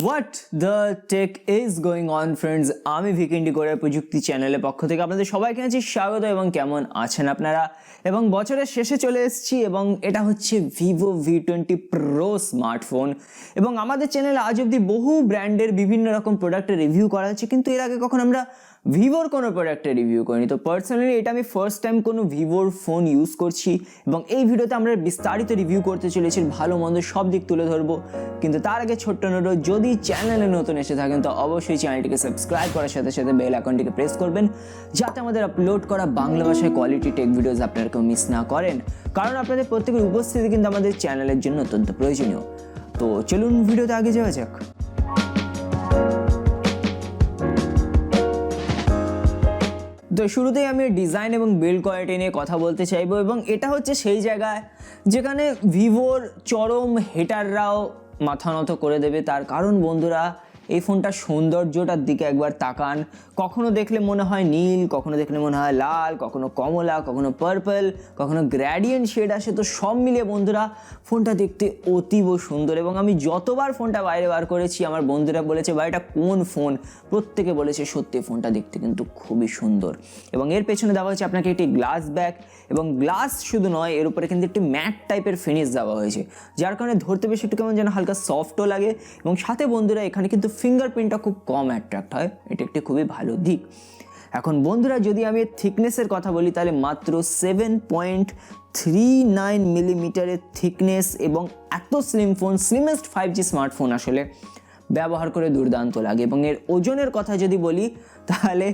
What the tech is going on friends, আমি Vicky IndiCoder প্রযুক্তি চ্যানেলের পক্ষ থেকে আপনাদের সবাইকে জানাচ্ছি স্বাগত। এবং কেমন আছেন আপনারা? এবং বছরের শেষে চলে এসেছি এবং এটা হচ্ছে Vivo V20 Pro স্মার্টফোন। এবং আমাদের চ্যানেলে আজ অবধি বহু ব্র্যান্ডের বিভিন্ন রকম প্রোডাক্টের রিভিউ করা হচ্ছে, কিন্তু এর আগে কখন আমরা ভিভোর কোনো প্রোডাক্টের রিভিউ করিনি। তো পার্সোনালি এটা আমি ফার্স্ট টাইম কোনো ভিভোর ফোন ইউজ করছি এবং এই ভিডিওতে আমরা বিস্তারিত রিভিউ করতে চলেছি, ভালো মন্দ সব দিক তুলে ধরবো। কিন্তু তার আগে ছোট্ট অনুরোধ, যদি চ্যানেলে নতুন এসে থাকেন তো অবশ্যই চ্যানেলটিকে সাবস্ক্রাইব করার সাথে সাথে বেল আইকনটিকে প্রেস করবেন, যাতে আমাদের আপলোড করা বাংলা ভাষায় কোয়ালিটি টেক ভিডিওস আপনারা কেউ মিস না করেন, কারণ আপনাদের প্রত্যেকের উপস্থিতি কিন্তু আমাদের চ্যানেলের জন্য অত্যন্ত প্রয়োজনীয়। তো চলুন ভিডিওতে আগে যাওয়া যাক। তো শুরুতেই আমি ডিজাইন এবং বিল্ড কোয়ালিটি নিয়ে কথা বলতে চাইবো, এবং এটা হচ্ছে সেই জায়গায় যেখানে ভিভোর চরম হেটাররাও মাথা নত করে দেবে। তার কারণ বন্ধুরা, এই ফোনটার সৌন্দর্যটার দিকে একবার তাকান। কখনো দেখলে মনে হয় নীল, কখনো দেখলে মনে হয় লাল, কখনো কমলা, কখনো পার্পল, কখনো গ্র্যাডিয়েন্ট শেড আসে। তো সব মিলিয়ে বন্ধুরা ফোনটা দেখতে অতীব সুন্দর। এবং আমি যতবার ফোনটা বাইরে বার করেছি আমার বন্ধুরা বলেছে ভাই এটা কোন ফোন, প্রত্যেকে বলেছে সত্যি ফোনটা দেখতে কিন্তু খুবই সুন্দর। এবং এর পেছনে দেওয়া হয়েছে আপনাকে একটি গ্লাস ব্যাক, এবং গ্লাস শুধু নয়, এর উপরে কিন্তু একটি ম্যাট টাইপের ফিনিশ দেওয়া হয়েছে, যার কারণে ধরতে বেশ একটু কেমন যেন হালকা সফটও লাগে। এবং সাথে বন্ধুরা এখানে কিন্তু ফিঙ্গারপ্রিন্টটা খুব কম অ্যাট্রাক্ট হয়, এটা একটি খুবই ভালো দিক। এখন বন্ধুরা যদি আমি থিকনেসের কথা বলি, তাহলে মাত্র 7.39 মিলিমিটারের থিকনেস, এবং এত slim phone, slimmest 5G smartphone আসলে ব্যবহার করে দুর্দান্ত লাগে। এবং এর ওজনের কথা যদি বলি তাহলে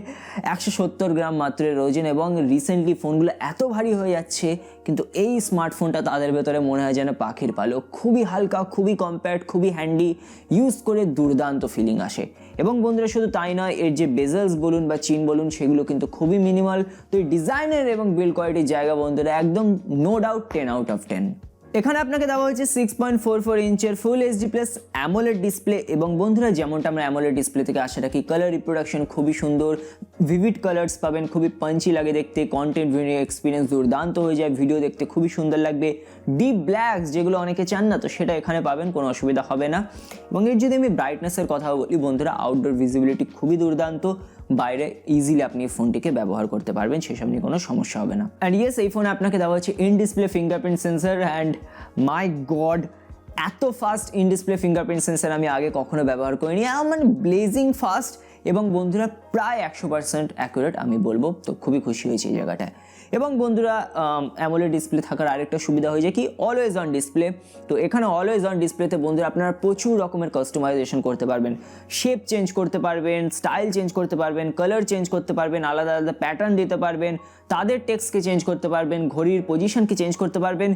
170 গ্রাম মাত্র এর ওজন। এবং রিসেন্টলি ফোনগুলো এত ভারী হয়ে যাচ্ছে, কিন্তু এই স্মার্টফোনটা তাদের ভেতরে মনে হয় যেন পাখির পালক। খুবই হালকা, খুবই কম্প্যাক্ট, খুবই হ্যান্ডি, ইউজ করে দুর্দান্ত ফিলিং আসে। এবং বন্ধুরা শুধু তাই নয়, এর যে বেজেলস বলুন বা চিন বলুন সেগুলো কিন্তু খুবই মিনিমাল। তো এই ডিজাইনের এবং বিল্ড কোয়ালিটির জায়গা বন্ধুরা একদম নো ডাউট 10 আউট অফ 10। এখানে আপনাকে দেওয়া হয়েছে 6.44 ইঞ্চের full HD plus AMOLED display. এবং বন্ধুরা যেমনটা আমরা অ্যামোলেড ডিসপ্লে থেকে আশা রাখি, কালার রিপ্রোডাকশন খুবই সুন্দর, ভিভিড কালার্স পাবেন, খুবই পাঞ্চি লাগে দেখতে, কন্টেন্ট ভিডিও এক্সপিরিয়েন্স দুর্দান্ত হয়ে যায়, ভিডিও দেখতে খুবই সুন্দর লাগবে। ডিপ ব্ল্যাকস যেগুলো অনেকে চান না, তো সেটা এখানে পাবেন, কোনো অসুবিধা হবে না। এবং এর যদি আমি ব্রাইটনেসের কথা বলি বন্ধুরা, আউটডোর ভিজিবিলিটি খুবই দুর্দান্ত, বাইরে ইজিলি আপনি ফোনটিকে ব্যবহার করতে পারবেন, সেসব নিয়ে কোনো সমস্যা হবে না। অ্যান্ড ইয়েস, এই ফোনে আপনাকে দেওয়া হচ্ছে in display fingerprint sensor. And my God, এত fast in display fingerprint sensor আমি আগে কখনো ব্যবহার করিনি, মানে ব্লেজিং ফাস্ট। এবং বন্ধুরা প্রায় 100% অ্যাকুরেট আমি বলবো, তো খুবই খুশি হয়েছি এই জায়গাটায়। এবং বন্ধুরা অ্যামোলেড ডিসপ্লে থাকার আরেকটা সুবিধা হয়ে যায় কি, অলওয়েজ অন ডিসপ্লে। তো এখানে অলওয়েজ অন ডিসপ্লেতে বন্ধুরা আপনারা প্রচুর রকমের কাস্টমাইজেশন করতে পারবেন, শেপ চেঞ্জ করতে পারবেন, স্টাইল চেঞ্জ করতে পারবেন, কালার চেঞ্জ করতে পারবেন, আলাদা আলাদা প্যাটার্ন দিতে পারবেন, তাদের টেক্সটকে চেঞ্জ করতে পারবেন, ঘড়ির পজিশনকে চেঞ্জ করতে পারবেন,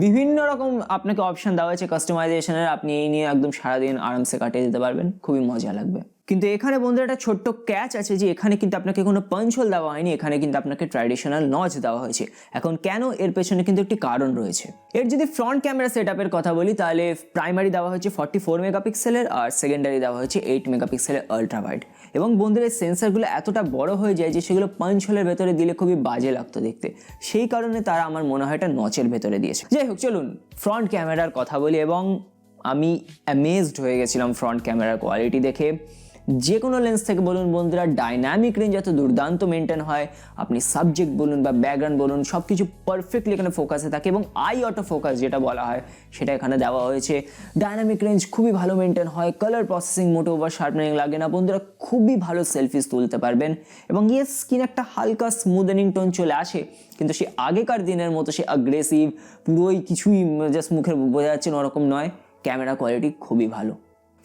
বিভিন্ন রকম আপনাকে অপশন দেওয়া হয়েছে কাস্টমাইজেশনের। আপনি এই নিয়ে একদম সারাদিন আরামসে কাটিয়ে দিতে পারবেন, খুবই মজা লাগবে। কিন্তু এখানে বন্ধুরা একটা ছোট্ট ক্যাচ আছে, যে এখানে কিন্তু আপনাকে কোনো পাঞ্চ হোল দেওয়া হয়নি, এখানে কিন্তু আপনাকে ট্র্যাডিশনাল নচ দেওয়া হয়েছে। এখন কেন, এর পেছনে কিন্তু একটি কারণ রয়েছে। এর যদি ফ্রন্ট ক্যামেরা সেটআপের কথা বলি, তাহলে প্রাইমারি দেওয়া হয়েছে 44 মেগাপিক্সেলের, আর সেকেন্ডারি দেওয়া হয়েছে 8 মেগাপিক্সেলের আলট্রা ওয়াইড। এবং বন্ধুরা এই সেন্সারগুলো এতটা বড় হয়ে যায় যে সেগুলো পাঞ্চ হোলের ভেতরে দিলে খুবই বাজে লাগতো দেখতে, সেই কারণে তারা আমার মনে হয় এটা নচের ভেতরে দিয়েছে। যাই হোক, চলুন ফ্রন্ট ক্যামেরার কথা বলি। এবং আমি অ্যামেজড হয়ে গেছিলাম ফ্রন্ট ক্যামেরার কোয়ালিটি দেখে। যে কোনো লেন্স থেকে বলুন বন্ধুরা, ডাইনামিক রেঞ্জ এত দুর্দান্ত মেনটেন হয়, আপনি সাবজেক্ট বলুন বা ব্যাকগ্রাউন্ড বলুন সব কিছু পারফেক্টলি এখানে ফোকাসে থাকে। এবং আই অটো ফোকাস যেটা বলা হয় সেটা এখানে দেওয়া হয়েছে। ডাইনামিক রেঞ্জ খুবই ভালো মেনটেন হয়, কালার প্রসেসিং মোটো ওভার শার্পনিং লাগে না বন্ধুরা, খুবই ভালো সেলফিস তুলতে পারবেন। এবং ইয়েস, স্কিন একটা হালকা স্মুদেনিং টোন চলে আসে, কিন্তু সে আগেকার দিনের মতো সে অ্যাগ্রেসিভ পুরোই কিছুই জাস্ট মুখের বোঝা যাচ্ছে না ওরকম নয়। ক্যামেরা কোয়ালিটি খুবই ভালো।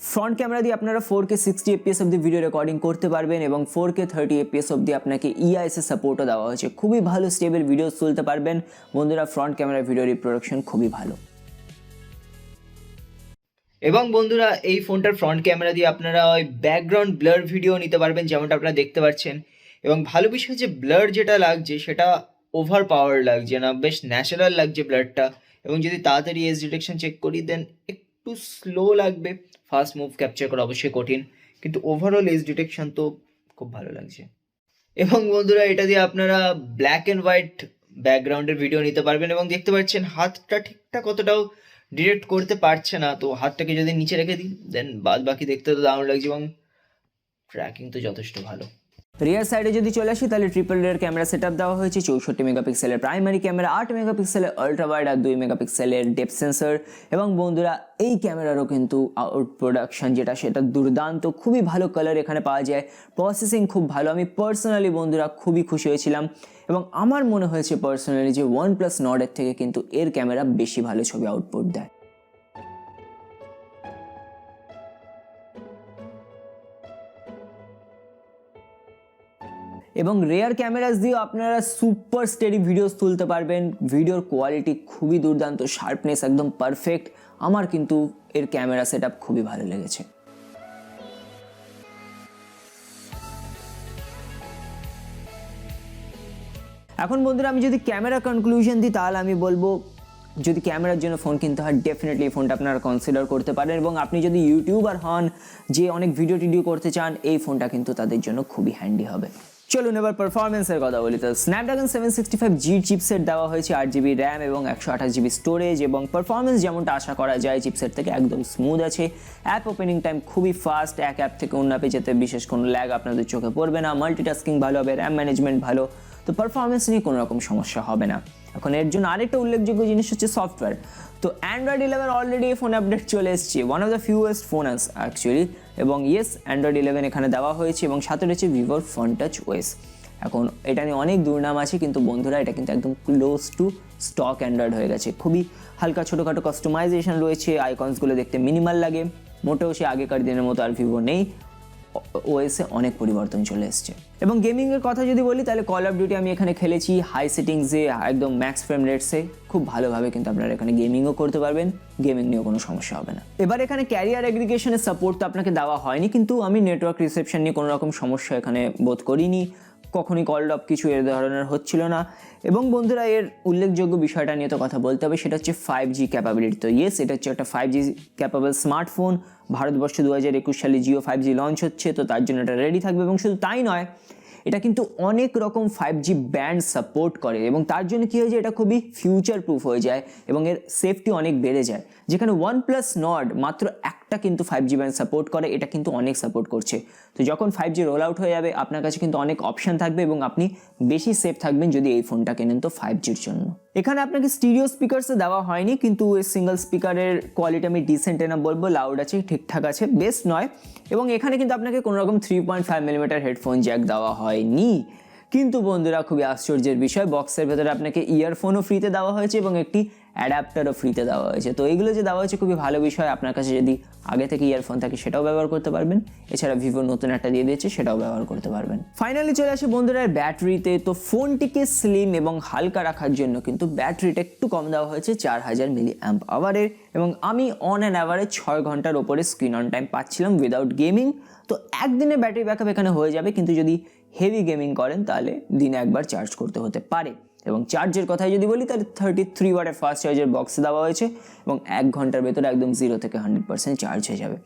ফ্রন্ট ক্যামেরা দিয়ে আপনারা 4K 60 FPS অব্দি ভিডিও রেকর্ডিং করতে পারবেন, এবং 4K 30 FPS অব্দি আপনাকে EIS এর সাপোর্টও দেওয়া হয়েছে, খুবই ভালো স্টেবল ভিডিও তুলতে পারবেন বন্ধুরা। ফ্রন্ট ক্যামেরার ভিডিও রিপ্রোডাকশন খুবই ভালো। এবং বন্ধুরা এই ফোনটার ফ্রন্ট ক্যামেরা দিয়ে আপনারা ওই ব্যাকগ্রাউন্ড ব্লার ভিডিও নিতে পারবেন, যেমনটা আপনারা দেখতে পাচ্ছেন। এবং ভালো বিষয় হচ্ছে ব্লার যেটা লাগছে সেটা ওভার পাওয়ার লাগছে না, বেশ ন্যাচারাল লাগছে ব্লারটা। এবং যদি তাড়াতাড়ি এজ ডিটেকশন চেক করি দেন একটু স্লো লাগবে, ফাস্ট মুভ ক্যাপচার করা অবশ্যই কঠিন, কিন্তু ওভারঅল এজ ডিটেকশন তো খুব ভালো লাগছে। এবং বন্ধুরা এটা দিয়ে আপনারা ব্ল্যাক অ্যান্ড হোয়াইট ব্যাকগ্রাউন্ডের ভিডিও নিতে পারবেন। এবং দেখতে পাচ্ছেন হাতটা ঠিকঠাক কতটাও ডিটেক্ট করতে পারছে না। তো হাতটাকে যদি নিচে রেখে দিই দেন বাদ বাকি দেখতে তো দারুণ লাগছে এবং ট্র্যাকিং তো যথেষ্ট ভালো। রিয়ার সাইডে যদি চলে আসি তাহলে ট্রিপল রিয়ার ক্যামেরা সেটআপ দেওয়া হয়েছে, 64 মেগাপিক্সেলের প্রাইমারি ক্যামেরা, 8 মেগাপিক্সেলের আল্ট্রা ওয়াইড আর 2 মেগাপিক্সেলের ডেপথ সেন্সর। এবং বন্ধুরা এই ক্যামেরারও কিন্তু আউট প্রোডাকশন সেটা দুর্দান্ত, খুবই ভালো কালার এখানে পাওয়া যায়, প্রসেসিং খুব ভালো। আমি পার্সোনালি বন্ধুরা খুবই খুশি হয়েছিলাম এবং আমার মনে হয়েছে পার্সোনালি যে OnePlus Nord থেকে কিন্তু এর ক্যামেরা বেশি ভালো ছবি আউটপুট দেয়। এবং রেয়ার ক্যামেরাস দিয়েও আপনারা সুপার স্টেডি ভিডিওস তুলতে পারবেন, ভিডিওর কোয়ালিটি খুবই দুর্দান্ত, শার্পনেস একদম পারফেক্ট। আমার কিন্তু এর ক্যামেরা সেটআপ খুবই ভালো লেগেছে। এখন বন্ধুরা আমি যদি ক্যামেরা কনক্লুশন দিই তাহলে আমি বলবো যদি ক্যামেরার জন্য ফোন কিনতে হয় ডেফিনেটলি এই ফোনটা আপনারা কনসিডার করতে পারেন, এবং আপনি যদি ইউটিউবার হন যে অনেক ভিডিও টিডিও করতে চান এই ফোনটা কিন্তু তাদের জন্য খুবই হ্যান্ডি হবে। চলুন এবার পারফরমেন্সের কথা বলি। তো স্ন্যাপড্রাগন 765G চিপসেট দেওয়া হয়েছে, 8GB র্যাম এবং 128GB স্টোরেজ, এবং পারফরমেন্স যেমনটা আশা করা যায় চিপসেট থেকে একদম স্মুথ আছে। অ্যাপ ওপেনিং টাইম খুবই ফাস্ট, এক অ্যাপ থেকে অন্য অ্যাপে যেতে বিশেষ কোনো ল্যাগ আপনাদের চোখে পড়বে না, মাল্টিটাস্কিং ভালো হবে, র্যাম ম্যানেজমেন্ট ভালো, তো পারফরমেন্স নিয়ে কোনো রকম সমস্যা হবে না। এখন এর জন্য আরেকটা উল্লেখযোগ্য জিনিস হচ্ছে সফটওয়্যার। তো অ্যান্ড্রয়েড 11 অলরেডি এই ফোন আপডেট চলে এসেছে, one of the fewest phone actually, এবং ইয়েস অ্যান্ড্রয়েড 11 এখানে দেওয়া হয়েছে এবং সাথে রয়েছে ভিভোর ফোন টাচ ওএস। এখন এটা নিয়ে অনেক দুর্নাম আছে কিন্তু বন্ধুরা এটা কিন্তু একদম ক্লোজ টু স্টক অ্যান্ড্রয়েড হয়ে গেছে, খুবই হালকা ছোটোখাটো কাস্টমাইজেশন রয়েছে, আইকনসগুলো দেখতে মিনিমাল লাগে, মোটেও সে আগেকার দিনের মতো আর ভিভো নেই, ওএসে অনেক পরিবর্তন চলে এসছে। এবং গেমিংয়ের কথা যদি বলি তাহলে কল অফ ডিউটি আমি এখানে খেলেছি হাই সেটিংসে, একদম ম্যাক্স ফ্রেম রেটসে, খুব ভালোভাবে কিন্তু আপনারা এখানে গেমিংও করতে পারবেন, গেমিং নিয়েও কোনো সমস্যা হবে না। এবার এখানে ক্যারিয়ার এগ্রিগেশনের সাপোর্ট তো আপনাকে দেওয়া হয়নি, কিন্তু আমি নেটওয়ার্ক রিসেপশন নিয়ে কোনো রকম সমস্যা এখানে বোধ করিনি, কখনই কল ড্রপ কিছু এর ধরনের হচ্ছিল না। এবং বন্ধুরা এর উল্লেখযোগ্য বিষয়টা নিয়ে তো কথা বলতে হবে, সেটা হচ্ছে 5G ক্যাপাবিলিটি। তো ইয়েস এটা হচ্ছে একটা 5G ক্যাপাবল স্মার্টফোন, ভারতবর্ষে 2021 সালে জিও 5G লঞ্চ হচ্ছে, তো তার জন্য এটা রেডি থাকবে। এবং শুধু তাই নয়, এটা কিন্তু অনেক রকম 5G ব্যান্ড সাপোর্ট করে এবং তার জন্য কী হয়ে যায় এটা খুবই ফিউচার প্রুফ হয়ে যায় এবং এর সেফটি অনেক বেড়ে যায়। যেখানে OnePlus Nord মাত্র একটা কিন্তু 5G ব্যান্ড সাপোর্ট করে, এটা কিন্তু অনেক সাপোর্ট করছে। তো যখন 5G রোল আউট হয়ে যাবে আপনার কাছে কিন্তু অনেক অপশান থাকবে এবং আপনি বেশি সেফ থাকবেন যদি এই ফোনটা কেনেন তো 5Gর জন্য। এখানে আপনাকে স্টিরিও স্পিকারসে দেওয়া হয়নি, কিন্তু এই সিঙ্গেল স্পিকারের কোয়ালিটি আমি ডিসেন্ট এনা বলবো, লাউড আছে, ঠিকঠাক আছে, বেস্ট নয়। এবং এখানে কিন্তু আপনাকে কোনো রকম 3.5mm হেডফোন জ্যাক দেওয়া হয়নি। কিন্তু বন্ধুরা খুবই আশ্চর্যের বিষয়, বক্সের ভেতরে আপনাকে ইয়ারফোনও ফ্রিতে দেওয়া হয়েছে এবং একটি অ্যাডাপ্টারও ফ্রিতে দেওয়া হয়েছে। তো এইগুলো যে দেওয়া হয়েছে খুবই ভালো বিষয়, আপনার কাছে যদি আগে থেকে ইয়ারফোন থাকে সেটাও ব্যবহার করতে পারবেন, এছাড়া ভিভো নতুন একটা দিয়ে দিয়েছে সেটাও ব্যবহার করতে পারবেন। ফাইনালি চলে আসে বন্ধুরা ব্যাটারিতে। তো ফোনটিকে স্লিম এবং হালকা রাখার জন্য কিন্তু ব্যাটারিটা একটু কম দেওয়া হয়েছে 4000 mAh এবং আমি অন অ্যান অ্যাভারেজ 6 ঘন্টার ওপরে স্ক্রিন অন টাইম পাচ্ছিলাম উইদাউট গেমিং। তো একদিনে ব্যাটারি ব্যাকআপ এখানে হয়ে যাবে, কিন্তু যদি হেভি গেমিং করেন তাহলে দিনে একবার চার্জ করতে হতে পারে। এবং চার্জের কথাই যদি বলি তাহলে 33 ওয়াটের ফাস্ট চার্জের বক্স দেওয়া হয়েছে এবং 1 ঘন্টার ভেতরে একদম 0 থেকে 100% চার্জ হয়ে যাবে।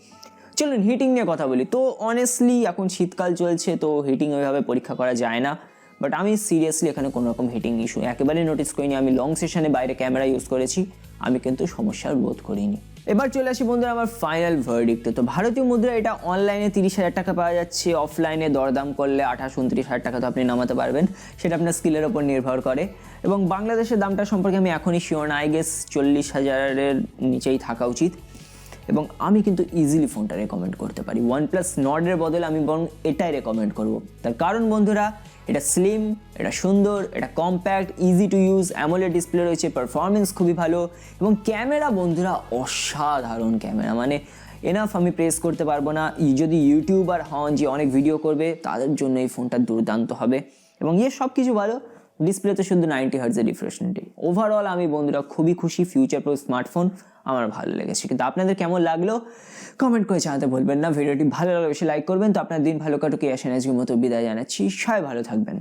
চলুন হিটিং নিয়ে কথা বলি। তো অনেস্টলি এখন শীতকাল চলছে, তো হিটিং ওইভাবে পরীক্ষা করা যায় না, বাট আমি সিরিয়াসলি এখানে কোনো রকম হিটিং ইস্যু একেবারেই নোটিস করিনি। আমি লং সেশনে বাইরে ক্যামেরা ইউজ করেছি, আমি কিন্তু সমস্যার বোধ করিনি। এবার চলে আসি বন্ধুরা আমার ফাইনাল ভার্ডিক্টে। তো ভারতীয় মুদ্রা এটা অনলাইনে 30,000 টাকা পাওয়া যাচ্ছে, অফলাইনে দরদাম করলে 28-29,000 টাকা তো আপনি নামাতে পারবেন, সেটা আপনার স্কিলের ওপর নির্ভর করে। এবং বাংলাদেশের দামটা সম্পর্কে আমি এখনই শিওর না, আই গেস 40,000-এর নিচেই থাকা উচিত। এবং আমি কিন্তু ইজিলি ফোনটা রেকমেন্ড করতে পারি, OnePlus Nord-এর বদলে আমি বরং এটাই রেকমেন্ড করব। তার কারণ বন্ধুরা এটা স্লিম, এটা সুন্দর, এটা compact, easy to use, AMOLED display রয়েছে, পারফরমেন্স খুবই ভালো এবং ক্যামেরা বন্ধুরা অসাধারণ ক্যামেরা, মানে এনাফ আমি প্রেস করতে পারবো না। যদি ইউটিউবার হন যে অনেক ভিডিও করবে তাদের জন্য এই ফোনটা দুর্দান্ত হবে। এবং সব কিছু ভালো, ডিসপ্লেতে শুধু 90 হার্টজের রিফ্রেশ রেট। ওভারঅল আমি বন্ধুরা খুবই খুশি, ফিউচার প্রুফ স্মার্টফোন আমার ভালো লেগেছে। কিন্তু আপনাদের কেমন লাগলো কমেন্ট করে জানাতে ভুলবেন না। ভিডিওটি ভালো লাগলে বেশি লাইক করবেন। তো আপনার দিন ভালো কাটুক, এই আশা আজকের মতো বিদায় জানাচ্ছি, সবাই ভালো থাকবেন।